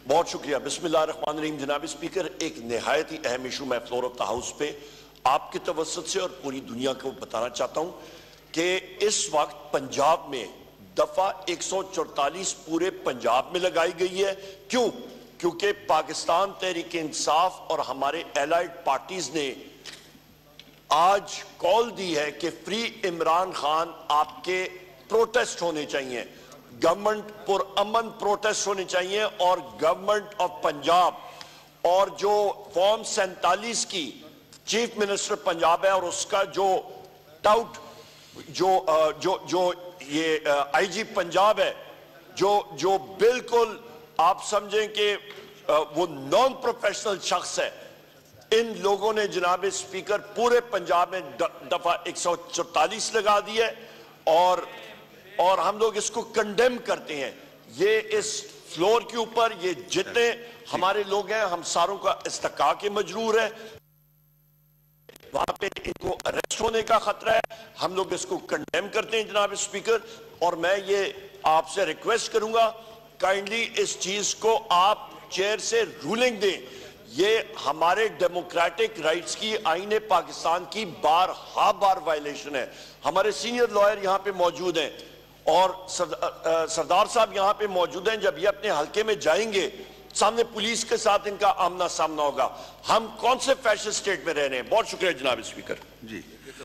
बहुत शुक्रिया। बिस्मिल्लाहिर्रहमानिर्रहीम। जनाब स्पीकर, एक निहायत ही अहम इशू मैं फ्लोर ऑफ द हाउस पे आपके तवज्जुह से और पूरी दुनिया को बताना चाहता हूं कि इस वक्त पंजाब में दफा 144 पूरे पंजाब में लगाई गई है। क्यों? क्योंकि पाकिस्तान तहरीक इंसाफ और हमारे एलाइड पार्टीज ने आज कॉल दी है कि फ्री इमरान खान आपके प्रोटेस्ट होने चाहिए, गवर्नमेंट पुरअमन प्रोटेस्ट होने चाहिए, और गवर्नमेंट ऑफ पंजाब और जो फॉर्म 47 की चीफ मिनिस्टर पंजाब है और उसका जो टाउट जो ये आईजी पंजाब है, जो बिल्कुल आप समझें कि वो नॉन प्रोफेशनल शख्स है, इन लोगों ने जनाब स्पीकर पूरे पंजाब में दफा 144 लगा दी है और हम लोग इसको कंडेम करते हैं। ये इस फ्लोर के ऊपर ये जितने हमारे लोग हैं हम सारों का इस्तका के मजरूर है, वहां पे इनको अरेस्ट होने का खतरा है। हम लोग इसको कंडेम करते हैं जनाब स्पीकर, और मैं ये आपसे रिक्वेस्ट करूंगा काइंडली इस चीज को आप चेयर से रूलिंग दें। ये हमारे डेमोक्रेटिक राइट्स की, आईने पाकिस्तान की बार वायलेशन है। हमारे सीनियर लॉयर यहां पे मौजूद हैं और सरदार साहब यहां पे मौजूद हैं। जब ये अपने हल्के में जाएंगे सामने पुलिस के साथ इनका आमना सामना होगा। हम कौन से फैशन स्टेट में रह रहे हैं? बहुत शुक्रिया जनाब स्पीकर। जी।